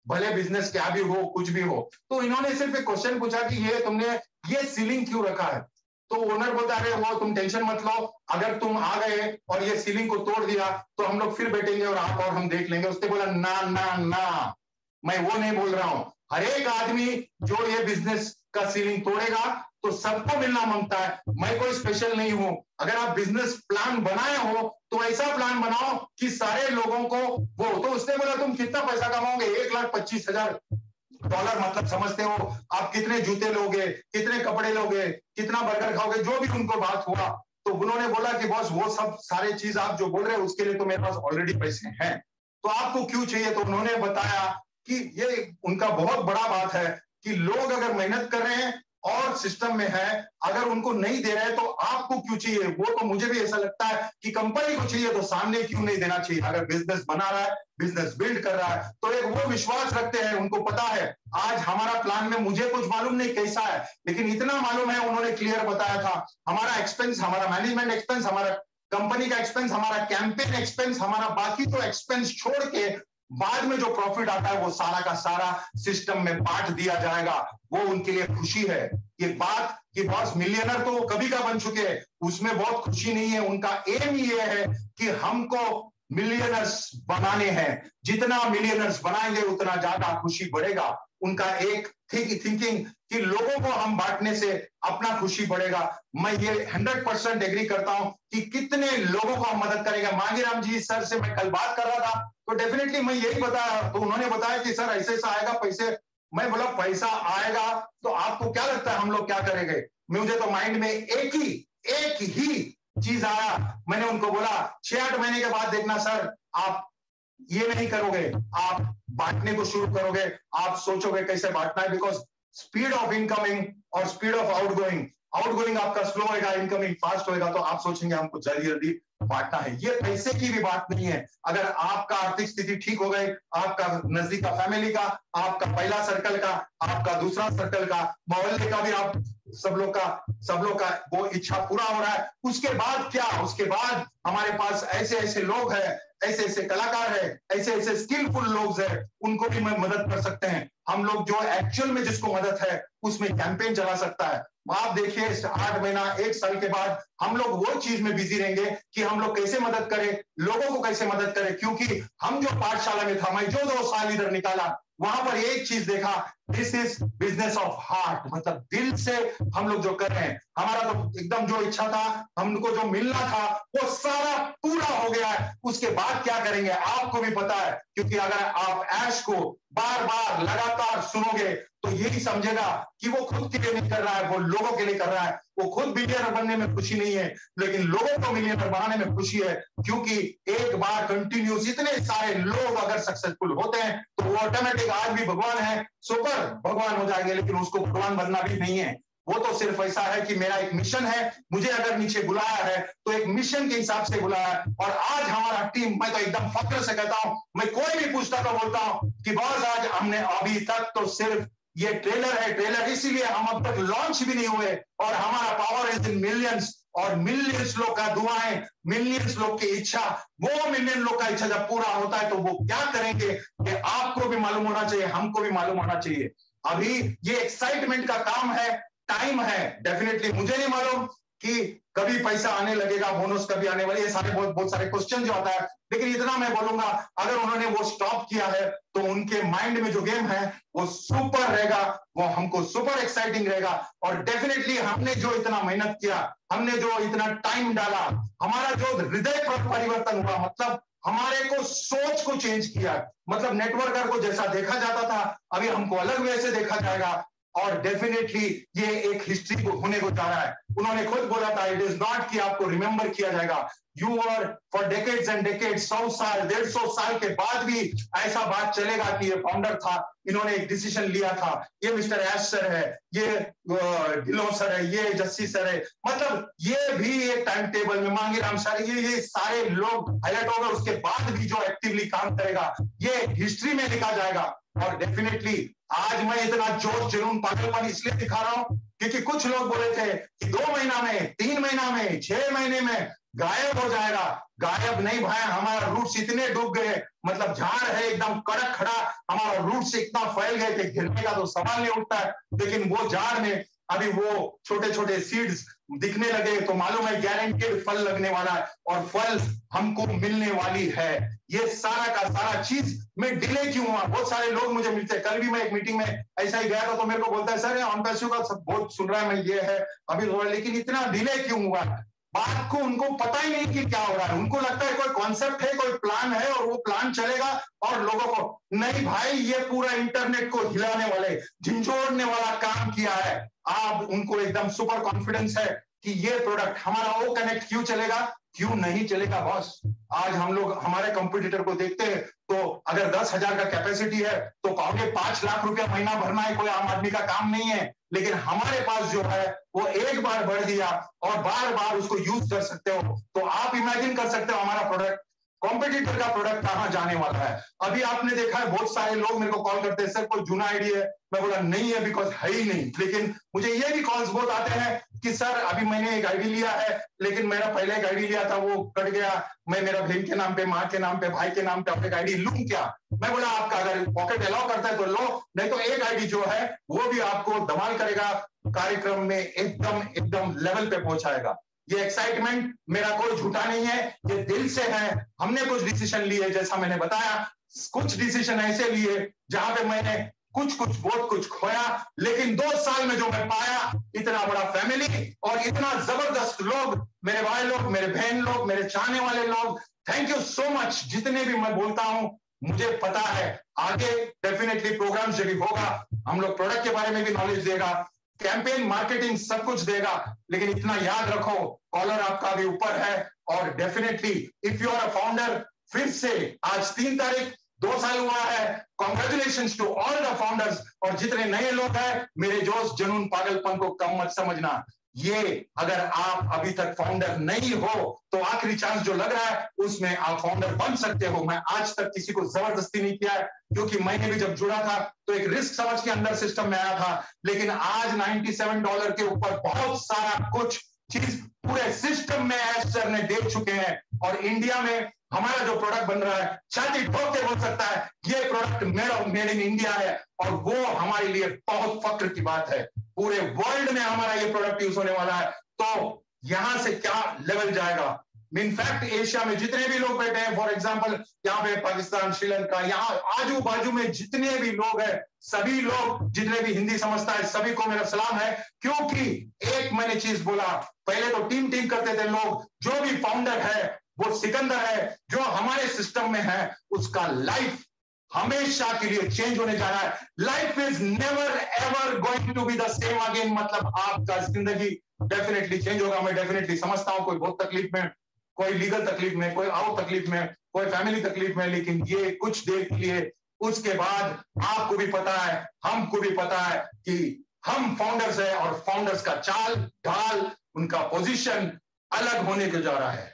भले बिजनेस क्या भी हो, कुछ भी हो। तो इन्होंने सिर्फ एक क्वेश्चन पूछा कि ये तुमने ये सीलिंग क्यों रखा है? तो ओनर बता रहे वो तुम टेंशन मत लो, अगर तुम आ गए और ये सीलिंग को तोड़ दिया तो हम लोग फिर बैठेंगे और आप और हम देख लेंगे। उसने बोला ना ना ना, मैं वो नहीं बोल रहा हूं। हर एक आदमी जो ये बिजनेस का सीलिंग तोड़ेगा तो सबको मिलना मांगता है, मैं कोई स्पेशल नहीं हूं। अगर आप बिजनेस प्लान बनाए हो तो ऐसा प्लान बनाओ कि सारे लोगों को वो। तो उसने बोला तुम कितना पैसा कमाओगे? $1,25,000 मतलब समझते हो आप कितने जूते लोगे, कितने कपड़े लोगे, कितना बर्गर खाओगे, जो भी उनको बात हुआ। तो उन्होंने बोला कि बॉस वो सब सारे चीज आप जो बोल रहे हो उसके लिए तो मेरे पास ऑलरेडी पैसे हैं, तो आपको क्यों चाहिए? तो उन्होंने बताया कि ये उनका बहुत बड़ा बात है कि लोग अगर मेहनत कर रहे हैं और सिस्टम में है, अगर उनको नहीं दे रहे तो आपको क्यों चाहिए? वो तो मुझे भी ऐसा लगता है कि कंपनी को चाहिए तो सामने क्यों नहीं देना चाहिए? अगर बिजनेस बना रहा है, बिजनेस बिल्ड कर रहा है, तो एक वो विश्वास रखते हैं, उनको पता है आज हमारा प्लान में मुझे कुछ मालूम नहीं कैसा है, लेकिन इतना मालूम है उन्होंने क्लियर बताया था, हमारा एक्सपेंस, हमारा मैनेजमेंट एक्सपेंस, हमारा कंपनी का एक्सपेंस, हमारा कैंपेन एक्सपेंस, हमारा बाकी तो एक्सपेंस छोड़ के बाद में जो प्रॉफिट आता है वो सारा का सारा सिस्टम में बांट दिया जाएगा। वो उनके लिए खुशी है। ये बात कि बॉस मिलियनर तो कभी का बन चुके हैं, उसमें बहुत खुशी नहीं है। उनका एम ये है कि हमको मिलियनर्स बनाने हैं, जितना मिलियनर्स बनाएंगे उतना ज्यादा खुशी बढ़ेगा। उनका एक थिंकिंग कि लोगों को हम बांटने से अपना खुशी बढ़ेगा। मैं ये 100% एग्री करता हूं कि कितने लोगों को हम मदद करेंगे। मांगीराम जी सर से मैं कल बात कर रहा था तो डेफिनेटली मैं यही बताया, तो उन्होंने बताया कि सर ऐसे ऐसा आएगा पैसे। मैं बोला पैसा आएगा तो आपको क्या लगता है हम लोग क्या करेंगे? मुझे तो माइंड में एक ही चीज आया। मैंने उनको बोला 6-8 महीने के बाद देखना सर, आप ये नहीं करोगे, आप बांटने को शुरू करोगे, आप सोचोगे कैसे बांटना है। बिकॉज स्पीड ऑफ इनकमिंग और स्पीड ऑफ आउटगोइंग आपका स्लो होगा, इनकमिंग फास्ट होगा, तो आप सोचेंगे हमको जल्दी जल्दी बांटना है। ये पैसे की भी बात नहीं है। अगर आपका आर्थिक स्थिति ठीक हो गई, आपका नजदीक का फैमिली का, आपका पहला सर्कल का, आपका दूसरा सर्कल का, मोहल्ले का भी, आप सब लोग का वो इच्छा पूरा हो रहा है, उसके बाद क्या? उसके बाद हमारे पास ऐसे ऐसे लोग हैं, ऐसे ऐसे कलाकार है, ऐसे ऐसे स्किलफुल लोग हैं, उनको भी मैं मदद कर सकते हैं। हम लोग जो एक्चुअल में जिसको मदद है उसमें कैंपेन चला सकता है। आप देखिए 8 महीना 1 साल के बाद हम लोग वो चीज में बिजी रहेंगे कि हम लोग कैसे मदद करें, लोगों को कैसे मदद करें। क्योंकि हम जो पाठशाला में था, मैं जो 2 साल इधर निकाला, वहां पर एक चीज देखा, this is business of heart, मतलब दिल से हम लोग जो कर रहे हैं। हमारा तो एकदम जो इच्छा था, हमको जो मिलना था वो सारा पूरा हो गया है। उसके बाद क्या करेंगे आपको भी पता है, क्योंकि अगर आप ऐश को बार बार लगातार सुनोगे तो यही समझेगा कि वो खुद के लिए नहीं कर रहा है, वो लोगों के लिए कर रहा है। वो खुद मिलियनर बनने में खुशी नहीं है, लेकिन लोगों को मिलियनर बनाने में खुशी है। क्योंकि एक बार कंटिन्यूस इतने सारे लोग अगर सक्सेसफुल होते हैं तो वो ऑटोमेटिक आज भी भगवान है, सुपर भगवान हो जाएंगे। लेकिन उसको भगवान बनना भी नहीं है, वो तो सिर्फ ऐसा है कि मेरा एक मिशन है, मुझे अगर नीचे बुलाया है तो एक मिशन के हिसाब से बुलाया है। और आज हमारा टीम, मैं तो एकदम फक्र से कहता हूं, मैं कोई भी पूछता तो बोलता हूं कि बॉस आज हमने अभी तक तो सिर्फ ये ट्रेलर है, ट्रेलर इसीलिए हम अब तक लॉन्च भी नहीं हुए, और हमारा पावर इज इन मिलियंस, और मिलियंस लोग का दुआएं, मिलियंस लोग की इच्छा, वो मिलियन लोग का इच्छा जब पूरा होता है तो वो क्या करेंगे ये आपको भी मालूम होना चाहिए, हमको भी मालूम होना चाहिए। अभी ये एक्साइटमेंट का काम है, टाइम है। डेफिनेटली मुझे नहीं मालूम कि कभी पैसा आने लगेगा, बोनस कभी आने वाली, ये सारे बहुत सारे क्वेश्चन जो आता है। लेकिन इतना मैं बोलूंगा, अगर उन्होंने वो स्टॉप किया है तो उनके माइंड में जो गेम है वो सुपर रहेगा, वो हमको सुपर एक्साइटिंग रहेगा। और डेफिनेटली हमने जो इतना मेहनत किया, हमने जो इतना टाइम डाला, हमारा जो हृदय पर परिवर्तन हुआ, मतलब हमारे को सोच को चेंज किया। मतलब नेटवर्कर को जैसा देखा जाता था अभी हमको अलग वे से देखा जाएगा। और डेफिनेटली ये एक हिस्ट्री होने को जा रहा है। उन्होंने खुद बोला था, इट इज नॉट कि आपको रिमेंबर किया जाएगा, you are for decades and decades, 100 साल 150 साल के बाद भी ऐसा बात चलेगा कि ये फाउंडर था, इन्होंने एक डिसीजन लिया था, ये मिस्टर एश सर है, ये ढिल्लों सर है, ये जस्सी सर है, मतलब ये भी एक टाइम टेबल में, मांगीराम सर, ये सारे लोग हाईलाइट होगा, उसके बाद भी जो एक्टिवली काम करेगा ये हिस्ट्री में लिखा जाएगा। और डेफिनेटली आज मैं इतना जोश जुनून पागलपन इसलिए दिखा रहा हूं क्योंकि कुछ लोग बोले थे कि 2 महीना में, 3 महीना में, 6 महीने में गायब हो जाएगा। गायब नहीं भाई, हमारा रूट्स इतने डूब गए, मतलब झाड़ है एकदम कड़क खड़ा, हमारा रूट्स इतना फैल गए कि गिरने का तो सवाल नहीं उठता है। लेकिन वो झाड़ में अभी वो छोटे छोटे सीड्स दिखने लगे तो मालूम है गारंटेड फल लगने वाला है और फल हमको मिलने वाली है। ये सारा का सारा चीज में डिले क्यों हुआ? बहुत सारे लोग मुझे मिलते हैं, कल भी मैं एक मीटिंग में ऐसा ही गया था तो मेरे को बोलता है, सर ऑन पैसिव का सब बहुत सुन रहा है मैं, ये है अभी हो रहा है, लेकिन इतना डिले क्यों हुआ? बात को उनको पता ही नहीं कि क्या हो रहा है। उनको लगता है कोई कॉन्सेप्ट है, कोई प्लान है और वो प्लान चलेगा और लोगों को, नहीं भाई, ये पूरा इंटरनेट को हिलाने वाले, झंझोड़ने वाला काम किया है। आप उनको एकदम सुपर कॉन्फिडेंस है कि ये प्रोडक्ट हमारा वो कनेक्ट क्यों चलेगा, क्यों नहीं चलेगा बॉस? आज हम लोग हमारे कंपटीटर को देखते हैं तो अगर 10,000 का कैपेसिटी है तो 5 लाख रुपया महीना भरना है कोई आम आदमी का काम नहीं है। लेकिन हमारे पास जो है वो एक बार बढ़ दिया और बार बार उसको यूज कर सकते हो। तो आप इमेजिन कर सकते हो हमारा प्रोडक्ट, कॉम्पिटिटर का प्रोडक्ट कहां जाने वाला है। अभी आपने देखा है बहुत सारे लोग मेरे को कॉल करते हैं, सर कोई जूना आईडी है? मैं बोला नहीं है, बिकॉज है ही नहीं। लेकिन मुझे ये भी कॉल्स बहुत आते हैं कि सर अभी मैंने एक आईडी लिया है लेकिन मेरा पहले एक आईडी लिया था वो कट गया, मैं मेरा बहन के नाम पे, माँ के नाम पे, भाई के नाम पे अपने आईडी लूं क्या? मैं बोला आपका अगर पॉकेट अलाउ करता है तो लो, नहीं तो एक आईडी जो है वो भी आपको धमाल करेगा, कार्यक्रम में एकदम एकदम लेवल पे पहुंचाएगा। ये एक्साइटमेंट मेरा कोई झूठा नहीं है, ये दिल से है। हमने कुछ डिसीजन लिए, जैसा मैंने बताया, कुछ डिसीजन ऐसे लिए जहां पे मैंने कुछ बहुत कुछ खोया, लेकिन 2 साल में जो मैं पाया, इतना बड़ा फैमिली और इतना जबरदस्त लोग, मेरे भाई लोग, मेरे बहन लोग, मेरे चाहने वाले लोग, थैंक यू सो मच। जितने भी मैं बोलता हूं, मुझे पता है आगे डेफिनेटली प्रोग्राम जब भी होगा हम लोग प्रोडक्ट के बारे में भी नॉलेज देगा, कैंपेन मार्केटिंग सब कुछ देगा। लेकिन इतना याद रखो, कॉलर आपका भी ऊपर है और definitely if you are a founder, फिर से आज 3 तारीख 2 साल हुआ है। Congratulations to all the founders. और जितने नए लोग हैं, मेरे जोश जुनून पागलपन को कम मत समझना। ये अगर आप अभी तक फाउंडर नहीं हो तो आखिरी चांस जो लग रहा है उसमें आप फाउंडर बन सकते हो। मैं आज तक किसी को जबरदस्ती नहीं किया है, क्योंकि मैंने भी जब जुड़ा था तो एक रिस्क समझ के अंदर सिस्टम में आया था। लेकिन आज $97 के ऊपर बहुत सारा कुछ चीज पूरे सिस्टम में एश सर ने दे चुके हैं और इंडिया में हमारा जो प्रोडक्ट बन रहा है, छाती ठोक के बोल सकता है ये प्रोडक्ट मेड इन इंडिया है और वो हमारे लिए बहुत फक्र की बात है। पूरे वर्ल्ड में हमारा ये प्रोडक्ट यूज होने वाला है, तो यहां से क्या लेवल जाएगा। इनफैक्ट एशिया में जितने भी लोग बैठे हैं, फॉर एग्जांपल यहाँ पे पाकिस्तान, श्रीलंका, यहाँ आजू बाजू में जितने भी लोग हैं, सभी लोग जितने भी हिंदी समझता है सभी को मेरा सलाम है। क्योंकि एक मैंने चीज बोला, पहले तो टीम करते थे लोग, जो भी फाउंडर है वो सिकंदर है, जो हमारे सिस्टम में है उसका लाइफ हमेशा के लिए चेंज होने जा रहा है। Life is never ever going to be the same again, मतलब आपका जिंदगी डेफिनेटली चेंज होगा। मैं डेफिनेटली समझता हूं कोई बहुत तकलीफ में, कोई लीगल तकलीफ में, कोई और तकलीफ में, कोई फैमिली तकलीफ में, लेकिन ये कुछ देर के लिए, उसके बाद आपको भी पता है, हमको भी पता है कि हम फाउंडर्स है और फाउंडर्स का चाल ढाल, उनका पोजीशन अलग होने को जा रहा है।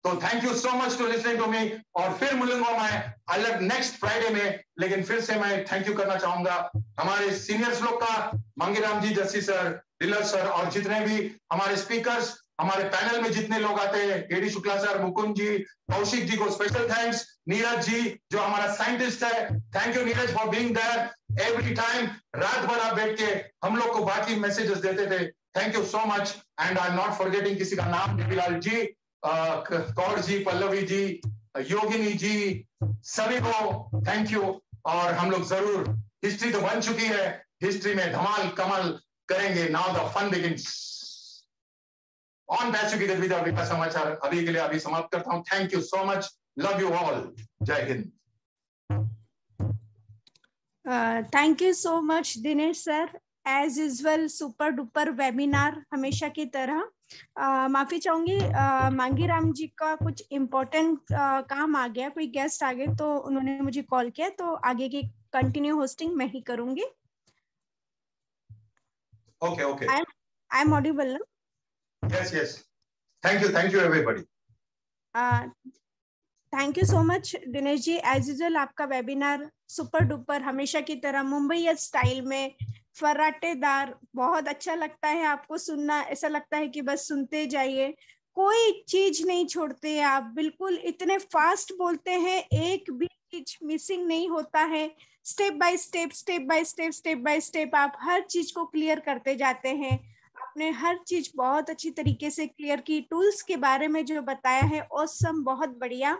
तो thank you so much to listening to me. और फिर मिलूंगा मैं अलग नेक्स्ट फ्राइडे में, लेकिन फिर से मैं थैंक यू करना चाहूंगा हमारे सीनियर्स लोग का, मांगीराम जी, जस्सी सर, डिलर सर, और जितने भी हमारे स्पीकर्स, हमारे पैनल में जितने लोग आते हैं, केडी शुक्ला सर, मुकुंद जी, कौशिक जी को स्पेशल थैंक्स, नीरज जी जो हमारा साइंटिस्ट है, thank you Neeraj for being there every time. रात भर आप बैठ के हम लोग को बाकी मैसेजेस देते थे, thank you so much. And I am not forgetting किसी का नाम, देवीलाल जी, कौर जी, पल्लवी जी, योगिनी जी, सभी को थैंक यू। और हम लोग जरूर, हिस्ट्री तो बन चुकी है, हिस्ट्री में धमाल कमाल करेंगे। Now the fun begins. On passive की गतिविधि विकास समाचार अभी के लिए अभी समाप्त करता हूं। Thank you so much, love you all, जय Hind. Thank you so much, Dinesh sir. As usual super duper webinar हमेशा की तरह। माफी चाहूंगी, मांगी राम जी का कुछ इम्पोर्टेंट काम आ गया, कोई गेस्ट आ गए तो उन्होंने मुझे कॉल किया, तो आगे की कंटिन्यू होस्टिंग मैं ही करूंगी। Okay okay, I am audible ना? Yes yes, thank you everybody. Thank you so much Dinesh ji. As usual आपका वेबिनार सुपर डुपर हमेशा की तरह मुंबई स्टाइल में फर्राटेदार, बहुत अच्छा लगता है आपको सुनना, ऐसा लगता है कि बस सुनते जाइए, कोई चीज नहीं छोड़ते आप, बिल्कुल इतने फास्ट बोलते हैं, एक भी चीज मिसिंग नहीं होता है। Step by step, step by step, step by step आप हर चीज को क्लियर करते जाते हैं। आपने हर चीज बहुत अच्छी तरीके से क्लियर की। टूल्स के बारे में जो बताया है ऑसम, बहुत बढ़िया,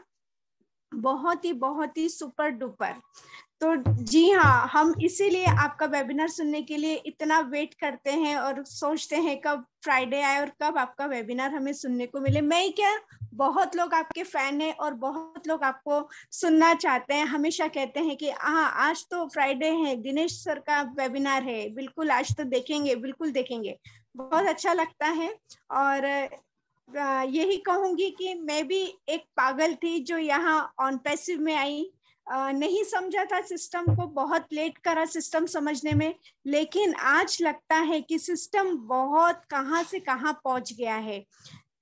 बहुत ही सुपर डुपर। तो जी हाँ, हम इसीलिए आपका वेबिनार सुनने के लिए इतना वेट करते हैं और सोचते हैं कब फ्राइडे आए और कब आपका वेबिनार हमें सुनने को मिले। मैं ही क्या, बहुत लोग आपके फैन हैं और बहुत लोग आपको सुनना चाहते हैं, हमेशा कहते हैं कि हाँ आज तो फ्राइडे है, दिनेश सर का वेबिनार है, बिल्कुल आज तो देखेंगे, बिल्कुल देखेंगे। बहुत अच्छा लगता है। और यही कहूंगी कि मैं भी एक पागल थी जो यहाँ ऑन पैसिव में आई, नहीं समझा था सिस्टम को, बहुत लेट करा सिस्टम समझने में, लेकिन आज लगता है कि सिस्टम बहुत कहाँ से कहाँ पहुंच गया है।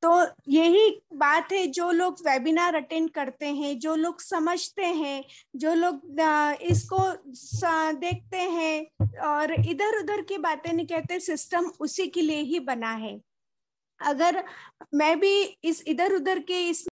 तो यही बात है, जो लोग वेबिनार अटेंड करते हैं, जो लोग समझते हैं, जो लोग इसको देखते हैं और इधर उधर की बातें नहीं कहते, सिस्टम उसी के लिए ही बना है। अगर मैं भी इस इधर उधर के इस